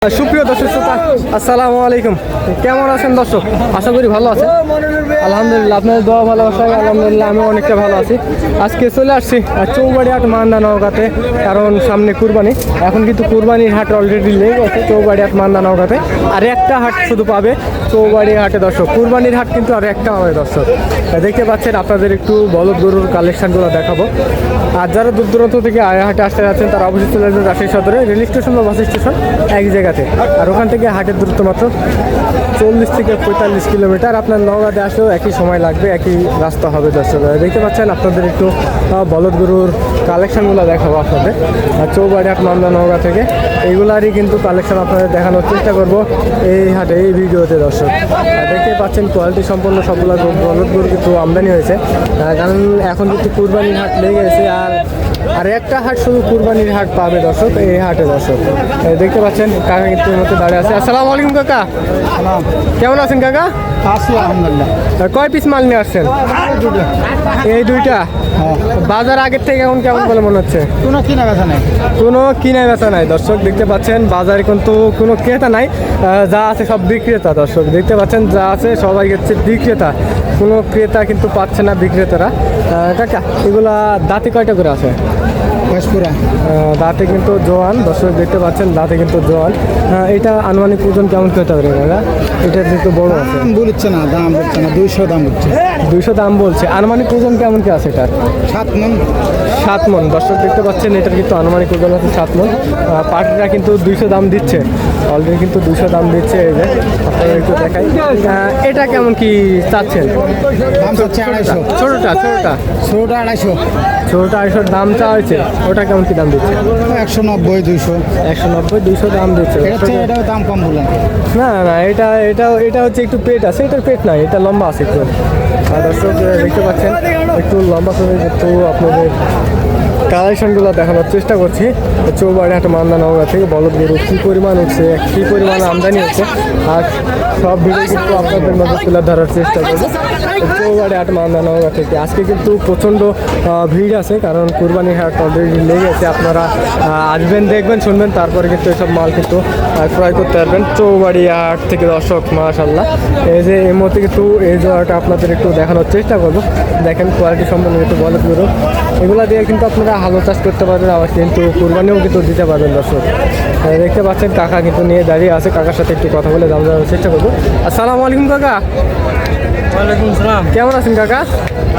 সুপ্রিয় দর্শক শ্রোতা, আসসালামু আলাইকুম। কেমন আছেন দর্শক? আশা করি ভালো আছেন। আলহামদুলিল্লাহ, আপনাদের দোয়া ভালোবাসায় আলহামদুলিল্লাহ আমি অনেকটা ভালো আছি। আজকে চলে আসছি চৌবাড়ি হাট মান্দা নওগাঁতে, কারণ সামনে কুরবানি। এখন কিন্তু কুরবানির হাট অলরেডি লেগে গেছে চৌবাড়ি হাট মান্দা নওগাঁতে। আর একটা হাট শুধু পাবে চৌবাড়ি হাটে দর্শক। কুরবানির হাট কিন্তু আর একটা হবে দর্শক। দেখতে পাচ্ছেন, আপনাদের একটু বলদ গরুর কালেকশনগুলো দেখাবো। আর যারা দূর দূরান্ত থেকে হাটে আসতে যাচ্ছেন তারা অবশ্যই চলে আসবেন রাজশাহী সদরে রেল স্টেশন বা বাস স্টেশন এক জায়গাতে। আর ওখান থেকে হাটের দূরত্ব মাত্র 40 থেকে 45 কিলোমিটার। আপনার নওগাঁতে আসলেও একই সময় লাগবে, একই রাস্তা হবে দর্শক। দেখতে পাচ্ছেন, আপনাদের একটু বলদ গরুর কালেকশনগুলো দেখাবো আপনাদের চৌবাড়ি হাট মান্দা নওগাঁ থেকে। এইগুলারই কিন্তু কালেকশন আপনাদের দেখানোর চেষ্টা করব এই হাটে, এই ভিডিওতে দর্শক। দেখতে পাচ্ছেন কোয়ালিটি সম্পন্ন সবগুলো বলদ গরু কিন্তু আমদানি হয়েছে, কারণ এখন কিন্তু কুরবানির হাট লেগে গেছে। আর একটা হাট শুধু কুরবানির হাট পাবে দর্শক এই হাটে দর্শক। দেখতে পাচ্ছেন কাকা কিন্তু এর মধ্যে দাঁড়িয়ে আছে। আসসালামু আলাইকুম কাকা, কেমন আছেন কাকা? আছি আলহামদুলিল্লাহ। কয় পিস মাল নিয়ে আসছেন? এই দুইটা। বাজার আগের থেকে এখন কেমন বলে মনে হচ্ছে? কোনো কিনা বেচা নেই, কোনো কিনা বেচা নাই দর্শক। দেখতে পাচ্ছেন বাজারে কিন্তু কোনো ক্রেতা নাই, যা আছে সব বিক্রেতা দর্শক। দেখতে পাচ্ছেন যা আছে সবাই হচ্ছে বিক্রেতা, কোনো ক্রেতা কিন্তু পাচ্ছে না বিক্রেতারা। কাকা, এগুলা দাঁতে কয়টা করে আছে? দাঁতে কিন্তু জোয়ান দর্শক, দেখতে পাচ্ছেন দাঁতে কিন্তু জোয়ান। এটা আনুমানিক ওজন কেমন কি হতে পারে দাদা? এটা কিন্তু বড় আছে, বলছে না, দাম বলছে না, 200 দাম বলছে। 200 দাম বলছে। আনুমানিক ওজন কেমন কি আছে এটা? 7 মণ। 7 মণ দর্শক, দেখতে পাচ্ছেন এটার কিন্তু আনুমানিক ওজন আছে 7 মণ। পার্টিরা কিন্তু 200 দাম দিচ্ছে, অলরেডি কিন্তু 200 দাম দিচ্ছে। এই যে আপনারা একটু দেখাই, এটা কেমন কি চাচ্ছেন? দাম চাচ্ছে 250। ছোটটা ছোটটা ছোটটা 250। ছোটটা 250 দাম চাওয়া হয়েছে। ওটা কেমন কি দাম দিচ্ছে? 190 200। 190 200 দাম দিচ্ছে। এটাও দাম কম বলেন। না না, এটা হচ্ছে একটু পেট আছে, এটার পেট নাই, এটা লম্বা আছে একটু। আর দর্শক দেখতে পাচ্ছেন একটু লম্বা করে একটু আপনাদের কালেকশনগুলো দেখানোর চেষ্টা করছি চৌবাড়ি হাট মান্দা নওগাঁ থেকে। বলদ গরু কী পরিমাণ হচ্ছে, কী পরিমাণ আমদানি হচ্ছে, আর সব ভিডিও কিন্তু আপনাদের মধ্যে তুলে ধরার চেষ্টা করবো চৌবাড়ি হাট মান্দা নওগাঁ থেকে। আজকে কিন্তু প্রচণ্ড ভিড় আছে, কারণ কুরবানির হাট অলরেডি লেগে গেছে। আপনারা আসবেন, দেখবেন, শুনবেন, তারপরে কিন্তু এসব মাল কিন্তু ক্রয় করতে পারবেন চৌবাড়ি হাট থেকে দর্শক। মাশাআল্লাহ, এই যে এই মুহূর্তে কিন্তু এই জায়গাটা আপনাদের একটু দেখানোর চেষ্টা করবো। দেখেন কোয়ালিটি সম্পন্ন একটু বলদ গরু, এগুলো দিয়ে কিন্তু আপনারা হালো চাষ করতে পারবেন, আবার কিন্তু কুরবানিও কিন্তু দিতে পারবেন দর্শক। দেখতে পাচ্ছেন কাকা কিন্তু নিয়ে দাঁড়িয়ে আছে, কাকার সাথে একটু কথা বলে দাম জানার চেষ্টা করবো। আসসালামু আলাইকুম কাকা। ওয়ালাইকুম সালাম। কেমন আছেন কাকা?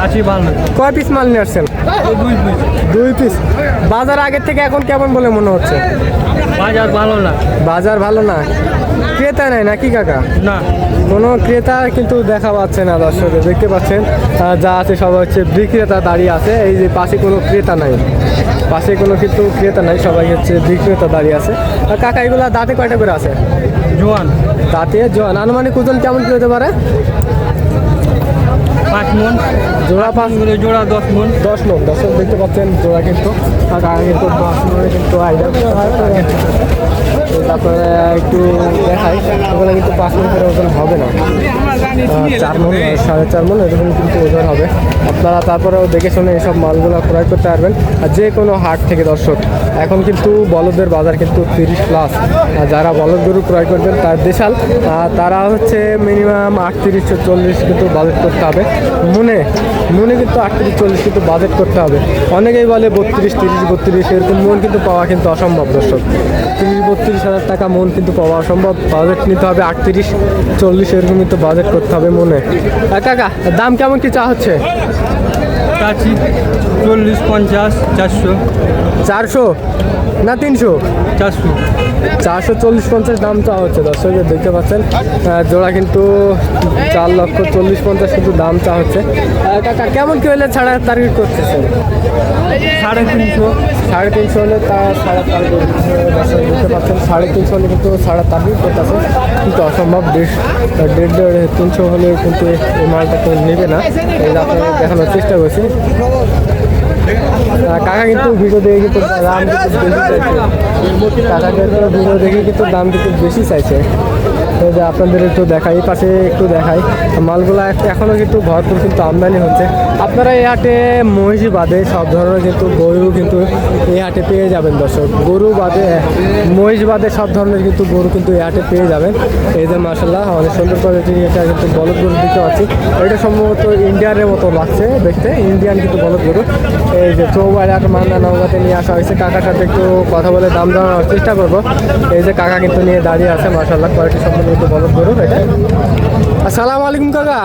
আছি ভালো। কয় পিস মাল নিয়ে আসছেন? 2 পিস। বাজার আগের থেকে এখন কেমন বলে মনে হচ্ছে? বাজার ভালো না। বাজার ভালো না, ক্রেতা নাই নাকি কাকা? না, কোনো ক্রেতা কিন্তু দেখা পাচ্ছে না দর্শক। দেখতে পাচ্ছেন যা আছে সবাই হচ্ছে বিক্রেতা দাঁড়িয়ে আছে। এই যে পাশে কোনো ক্রেতা নাই, পাশে কোনো কিন্তু ক্রেতা নাই, সবাই হচ্ছে বিক্রেতা দাঁড়িয়ে আছে। আর কাকা, এগুলো দাঁতে কয়টা করে আছে? জোয়ান। দাঁতে জোয়ান। আনুমানিক ওজন কেমন কি হতে পারে? 5 মণ। জোড়া 5 করে জোড়া 10 মণ। 10 মণ দর্শক। দেখতে পাচ্ছেন জোড়া কিন্তু, আর কাকা কিন্তু 10 মণে কিন্তু আইডিয়া। তারপরে একটু দেখাই, ওগুলো কিন্তু 5 মণ করে ওজন হবে না, 4 মণ 4.5 মণ এরকম কিন্তু ওজন হবে। আপনারা তারপরেও দেখে শুনে এইসব মালগুলো ক্রয় করতে পারবেন আর যে কোনো হাট থেকে দর্শক। এখন কিন্তু বলদের বাজার কিন্তু 30+। যারা বলদ গরু ক্রয় করবেন তার দেশাল, তারা হচ্ছে মিনিমাম 38-40 কিন্তু বাজেট করতে হবে। মনে কিন্তু 38-40 কিন্তু বাজেট করতে হবে। অনেকেই বলে 32-30-32 এরকম মন কিন্তু পাওয়া কিন্তু অসম্ভব দর্শক। 30-32 হাজার টাকা মন কিন্তু পাওয়া অসম্ভব। বাজেট নিতে হবে 38-40 এরকম কিন্তু বাজেট করতে হবে মনে। কাকা, দাম কেমন কি চা হচ্ছে? চাচ্ছি 40, 50, 400। 400 না 300? 400। 440-50 দাম চাওয়া হচ্ছে দর্শক। দেখতে পাচ্ছেন জোড়া কিন্তু 4,40,50 কিন্তু দাম চাওয়া হচ্ছে। কাকা, কেমন কি হলে ছাড়া টার্গেট করতেছেন? 350। 350 হলে তা ছাড়া টার্গেট দর্শক। দেখতে পাচ্ছেন 350 হলে কিন্তু ছাড়া টার্গেট করতেছে, কিন্তু অসম্ভব। 150-300 হলে কিন্তু এই মালটা কেউ নেবে না। এই আপনাদের দেখানোর চেষ্টা করছি। কাকা কিন্তু ভিডিও দেখে কিন্তু দাম কিন্তু বেশি চাইছে। কাকা কিন্তু ভিডিও দেখে কিন্তু দাম কিন্তু বেশি চাইছে। এই যে আপনাদের একটু দেখাই, এই পাশে একটু দেখাই, মালগুলা এখনও কিন্তু ভরপুর কিন্তু আমদানি হচ্ছে। আপনারা এই হাটে মহিষ বাদে সব ধরনের কিন্তু গরু কিন্তু এই হাটে পেয়ে যাবেন দর্শক। গরু বাদে মহিষ বাদে সব ধরনের কিন্তু গরু কিন্তু এই হাটে পেয়ে যাবেন। এই যে মাশাআল্লাহ অনেক সুন্দর কোয়ালিটির এটা কিন্তু বলদ গরু দেখতে পাচ্ছি। এটা সম্ভবত ইন্ডিয়ানের মতো লাগছে দেখতে, ইন্ডিয়ান কিন্তু বলদ গরু। এই যে চৌবাড়ি হাট মান্দা নওগাঁতে নিয়ে আসা হয়েছে। কাকার সাথে একটু কথা বলে দাম জানানোর চেষ্টা করবো। এই যে কাকা কিন্তু নিয়ে দাঁড়িয়ে আছে, মাশাআল্লাহ কোয়ালিটি সম্পূর্ণ কিন্তু বলদ গরু এটা। আসসালামু আলাইকুম কাকা,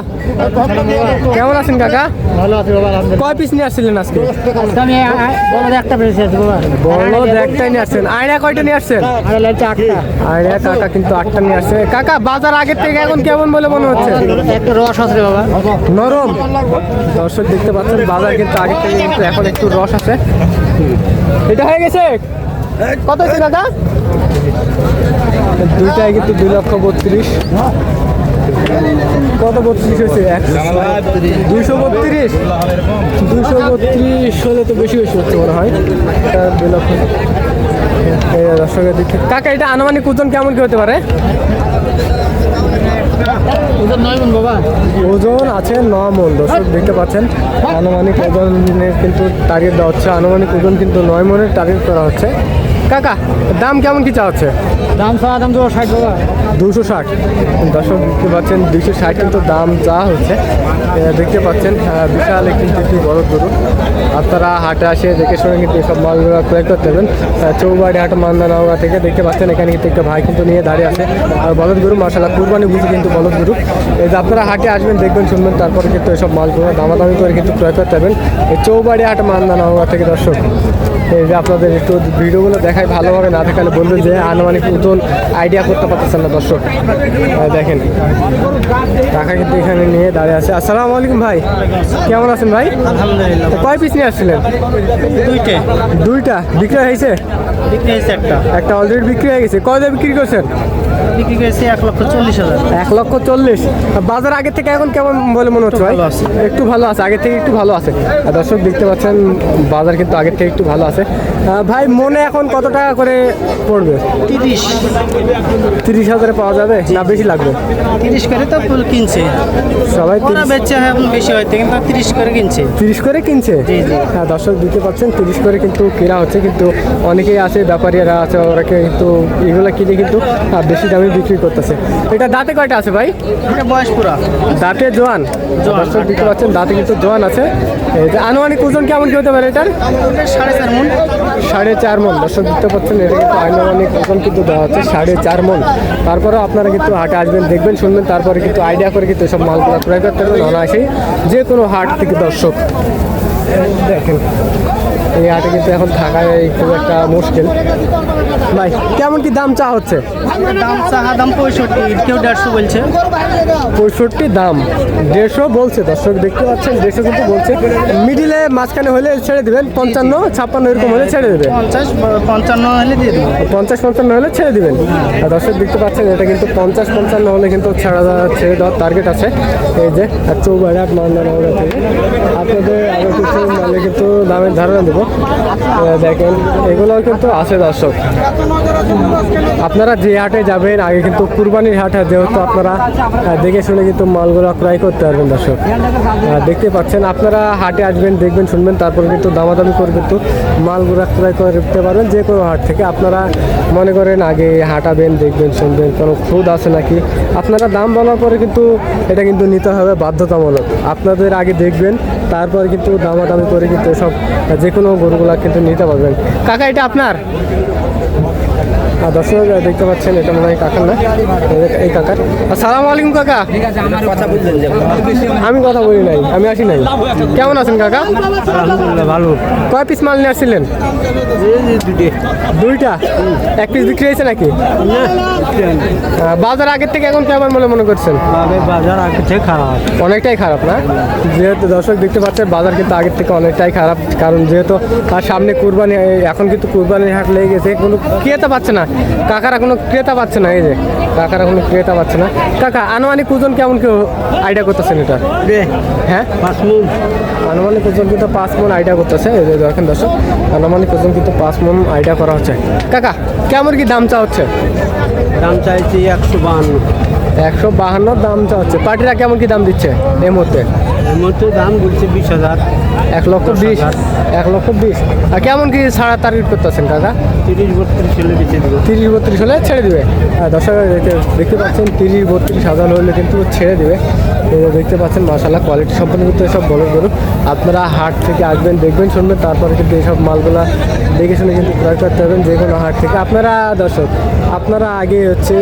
কেমন আছেন কাকা? ভালো আছে বাবা, আলহামদুলিল্লাহ। কয় পিস নিয়ে আসছিলেন আজকে? আজকে আমি বড় একটা পেয়েছি আজকে বাবা। বলদ একটাই নিয়ে আসছেন। আয়না কয়টা নিয়ে আসছেন? আর লাগছে 8টা। আয়না কাকা কিন্তু 8টা নিয়ে আসছে। কাকা বাজার আগের থেকে এখন কেমন বলে মনে হচ্ছে? একটা রস আছে বাবা। নরম। দর্শক দেখতে পাচ্ছেন বাজার কিন্তু আগের থেকে কিন্তু এখন একটু রস আছে। এটা হয়ে গেছে কত হয়েছে কাকা? দুইটাই কিন্তু 2,32,000। কত 32 হয়েছে? 232। 232 হলে তো বেশি বেশি হচ্ছে মনে হয়। এটা 2 লক্ষ। দর্শকের দিক থেকে কাকা এটা আনুমানিক ওজন কেমন কি হতে পারে? ওদের 9 মণ বাবা। ওজন আছে 9 মণ। দর্শক দেখতে পাচ্ছেন আনুমানিক ওজনের কিন্তু টার্গেট দেওয়া হচ্ছে। আনুমানিক ওজন কিন্তু 9 মণের টার্গেট করা হচ্ছে। কাকা দাম কেমন কি চাওয়া হচ্ছে? দাম চাওয়া দাম 260 বাবা। 260। দর্শক দেখতে পাচ্ছেন 260 কিন্তু দাম যা হচ্ছে। দেখতে পাচ্ছেন বিশাল কিন্তু একটি বড় গরু। আপনারা হাটে আসে দেখে শুনে কিন্তু এসব মালগুলো ক্রয় করতে পারবেন। চৌবাড়ি হাট মান্দা নওগাঁ থেকে দেখতে পাচ্ছেন এখানে কিন্তু একটা ভাই কিন্তু নিয়ে দাঁড়িয়ে আছে। আর বলদ গরু মাশাআল্লাহ কুরবানি বুঝে কিন্তু বলদ গরু। এই যে আপনারা হাটে আসবেন দেখবেন শুনবেন, তারপরে কিন্তু এসব মালগুলো দামাদামি করে কিন্তু ক্রয় করতে পারবেন এই চৌবাড়ি হাট মান্দা নওগাঁ থেকে। দর্শক এই যে আপনাদের একটু ভিডিওগুলো দেখাই, ভালোভাবে না দেখালে বলবেন যে আনুমানিক ওজন আইডিয়া করতে পারতেছেন না। দর্শক দেখেন টাকা কিন্তু এখানে নিয়ে দাঁড়িয়ে আছে। আসসালামু আলাইকুম ভাই, কেমন আছেন ভাই? আলহামদুলিল্লাহ। কয় পিস নিয়ে আসছিলেন? দুইটা বিক্রি হয়েছে? বিক্রি হয়েছে একটা। একটা অলরেডি বিক্রি হয়ে গেছে। কয় দিয়ে বিক্রি করছেন? বিক্রি করেছে 1,40,000। 1,40,000। বাজার আগের থেকে এখন কেমন বলে মনে হচ্ছে ভাই? ভালো আছে। একটু ভালো আছে, আগের থেকে একটু ভালো আছে। আর দর্শক দেখতে পাচ্ছেন বাজার কিন্তু আগের থেকে একটু ভালো আছে। ভাই মনে এখন কত টাকা করে পড়বে? 30,000 পাওয়া যাবে না বেশি লাগবে? 30 করে তো ফুল কিনছে সবাই ওরা বেচছে, এখন বেশি হয়তো কিন্তু 30 করে কিনছে। 30 করে কিনছে। জি, জি। হ্যাঁ দর্শক দিতে পাচ্ছেন 30 করে কিন্তু কেনা হচ্ছে। কিন্তু অনেকেই আছে ব্যাপারীরা আছে, ওরা কিন্তু এগুলো কিনে কিন্তু বেশি দামে বিক্রি করতেছে। এটা দাঁতে কয়টা আছে ভাই? এটা বয়স পুরা। দাঁতে জোয়ান। দর্শক দিতে পাচ্ছেন দাঁতে কিন্তু জোয়ান আছে। এই যে আনুমানিক ওজন কেমন কি হতে পারে এটার? 4.5 মণ। 4.5 মণ। দর্শক দেখতে পাচ্ছেন এটা কিন্তু আনুমানিক ওজন কিন্তু দেওয়া হচ্ছে 4.5 মণ। তারপরেও আপনারা কিন্তু হাটে আসবেন দেখবেন শুনবেন, তারপরে কিন্তু আইডিয়া করে কিন্তু সব মালগুলো ক্রয় করতে পারবেন অনায়াসেই যে কোনো হাট থেকে। দর্শক দেখেন এই হাটে কিন্তু এখন থাকায় খুব একটা মুশকিল। ভাই কেমন কি দাম চা হচ্ছে? দাম চাহা দাম 65, কেউ 150 বলছে। 65 দাম, 150 বলছে। দর্শক দেখতে পাচ্ছেন 150 কিন্তু বলছে। মিডিলে মাঝখানে হলে ছেড়ে দেবেন 55, 56 এরকম হলে ছেড়ে দেবেন। 50, 55 হলে দিয়ে দেবো। 50, 55 হলে ছেড়ে দিবেন। আর দর্শক দেখতে পাচ্ছেন এটা কিন্তু 50, 55 হলে কিন্তু ছেড়ে দেওয়ার টার্গেট আছে। এই যে আর চৌবাড়ি হাট মান্দা নওগাঁ থেকে আপনাদের আরও কিছু মানে কিন্তু দামের ধারণা দেবো। দেখেন এগুলোও কিন্তু আছে। দর্শক আপনারা যে হাটে যাবেন আগে কিন্তু কুরবানির হাট, যেহেতু আপনারা দেখে শুনে কিন্তু মালগুলো ক্রয় করতে পারবেন। দর্শক দেখতে পাচ্ছেন আপনারা হাটে আসবেন দেখবেন শুনবেন, তারপরে কিন্তু দামাদামি করে কিন্তু মালগুলো ক্রয় করতে পারবেন যে কোনো হাট থেকে। আপনারা মনে করেন আগে হাঁটাবেন দেখবেন শুনবেন কোনো খুদ আছে নাকি, আপনারা দাম বলার পরে কিন্তু এটা কিন্তু নিতে হবে বাধ্যতামূলক। আপনাদের আগে দেখবেন তারপরে কিন্তু দামাদামি করে কিন্তু সব যে কোনো গরুগুলা কিন্তু নিতে পারবেন। কাকা এটা আপনার? দর্শক দেখতে পাচ্ছেন এটা মনে হয় কাকার না, এই কাকার। আসসালামু আলাইকুম কাকা। আমি কথা বলি নাই, আমি আসি নাই। কেমন আছেন কাকা? আলহামদুলিল্লাহ ভালো। কয় পিস মাল নিয়ে আসছিলেন? দুইটা। এক পিস বিক্রি হয়েছে নাকি? বাজার আগের থেকে এখন কেমন বলে মনে করছেন? বাজার আগে থেকে খারাপ। অনেকটাই খারাপ না? যেহেতু দর্শক দেখতে পাচ্ছেন বাজার কিন্তু আগের থেকে অনেকটাই খারাপ, কারণ যেহেতু তার সামনে কুরবানি, এখন কিন্তু কুরবানির হাট লেগে গেছে, কোনো ক্রেতা পাচ্ছে না কাকারা, কোনো ক্রেতা পাচ্ছে না। এই যে কাকারা কোনো ক্রেতা পাচ্ছে না। কাকা আনুমানিক ওজন কেমন কেউ আইডিয়া করতেছেন এটা? হ্যাঁ 5 মণ। আনুমানিক ওজন কিন্তু 5 মণ আইডিয়া করতেছে। এই যে দেখেন দর্শক আনুমানিক ওজন কিন্তু 5 মণ আইডিয়া করা হচ্ছে। কাকা কেমন কি দাম চা হচ্ছে? দাম চাইছি 152। 152 দাম চাচ্ছে। পাটিরা কেমন কি দাম দিচ্ছে এই মুহূর্তে? এর মধ্যে দাম বলছে 20,000। 1,20,000। 1,20,000। আর কেমন কি ছাড়া টার্গেট করতেছেন কাকা? 30-32 ছেলে বেঁচে দেবো। 30-32 হলে ছেড়ে দিবে। দর্শক দেখতে পাচ্ছেন 30-32,000 হলে কিন্তু ছেড়ে দিবে। এই যে দেখতে পাচ্ছেন মাশাআল্লাহ কোয়ালিটি সম্পন্ন কিন্তু এসব বলদ গরু। আপনারা হাট থেকে আসবেন, দেখবেন, শুনবেন, তারপরে কিন্তু এইসব মালগুলা দেখে শুনে কিন্তু ক্রয় করতে পারবেন যে কোনো হাট থেকে। আপনারা দর্শক আপনারা আগে হচ্ছে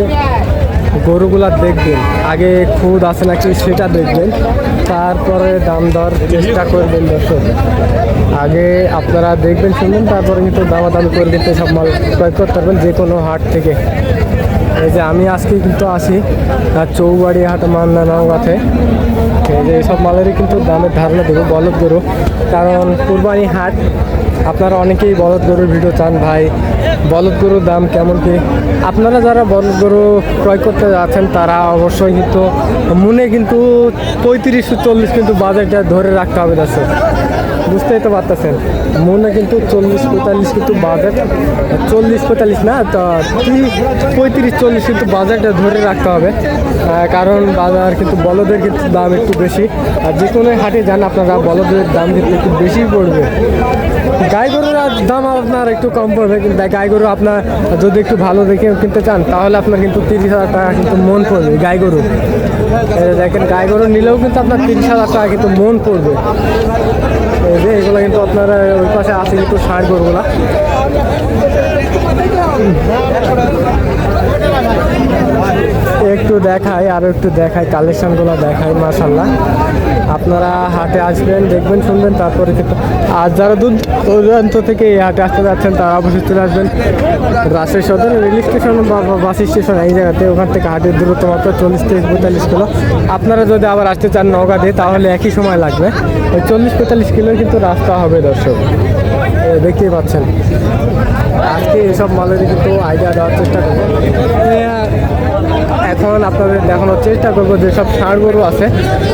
গরুগুলা দেখবেন, আগে খুদ আছে নাকি সেটা দেখবেন, তারপরে দাম দর চেষ্টা করবেন দর্শক। আগে আপনারা দেখবেন, শুনবেন, তারপরে কিন্তু দামাদামি করে কিন্তু সব মাল ক্রয় করতে পারবেন যে কোনো হাট থেকে। এই যে আমি আজকে কিন্তু আসি চৌবাড়ি হাট মান্দা নওগাঁতে। এই যে এইসব মালেরই কিন্তু দামের ধারণা দেবো বলদ গরু, কারণ কুরবানি হাট। আপনারা অনেকেই বলদ গরুর ভিডিও চান, ভাই বলদ গরুর দাম কেমন কি। আপনারা যারা বলদ গরু ক্রয় করতে যাচ্ছেন তারা অবশ্যই কিন্তু মনে কিন্তু 35-40 কিন্তু বাজেটটা ধরে রাখতে হবে দর্শক। বুঝতেই তো পারতেছেন, মনে কিন্তু 40-45 কিন্তু বাজেট, 40-45 না তো 35-40 কিন্তু বাজারটা ধরে রাখতে হবে। কারণ বাজার কিন্তু বলদের কিন্তু দাম একটু বেশি, আর যে কোনো হাটে যান আপনারা বলদের দাম কিন্তু একটু বেশি পড়বে। গাই গরুর দাম আপনার একটু কম পড়বে, কিন্তু গাই গরু আপনার যদি একটু ভালো দেখে কিনতে চান তাহলে আপনার কিন্তু 30,000 টাকা কিন্তু মন পড়বে গাই গরু। দেখেন গাই গরু নিলেও কিন্তু আপনার 30,000 টাকা কিন্তু মন পড়বে। এই যে এগুলো কিন্তু আপনারা ওই পাশে আছে কিন্তু ষাঁড় গরুগুলা। একটু দেখাই, আরও একটু দেখাই, কালেকশনগুলো দেখাই। মাশাআল্লাহ আপনারা হাটে আসবেন, দেখবেন, শুনবেন, তারপরে কিন্তু আর যারা দূর দূরান্ত থেকে এই হাটে আসতে যাচ্ছেন তারা অবশ্যই চলে আসবেন রাজশাহী সদর রেল স্টেশন বা বাস স্টেশন, এই জায়গাতে। ওখান থেকে হাটের দূরত্ব মাত্র 40-45 কিলো। আপনারা যদি আবার আসতে চান নওগাঁ দিয়ে তাহলে একই সময় লাগবে। ওই 40-45 কিলোর কিন্তু রাস্তা হবে দর্শক, দেখতেই পাচ্ছেন। আজকে এসব মালেরই কিন্তু আইডিয়া দেওয়ার চেষ্টা করবো। এখন আপনাদের দেখানোর চেষ্টা করবো যেসব ষাঁড় গরু আছে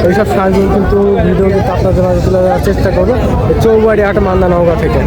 ওইসব ষাঁড় গরু কিন্তু ভিডিও কিন্তু আপনাদের মাঝে তুলে দেওয়ার চেষ্টা করবো চৌবাড়ি হাট মান্দা নওগাঁ থেকে।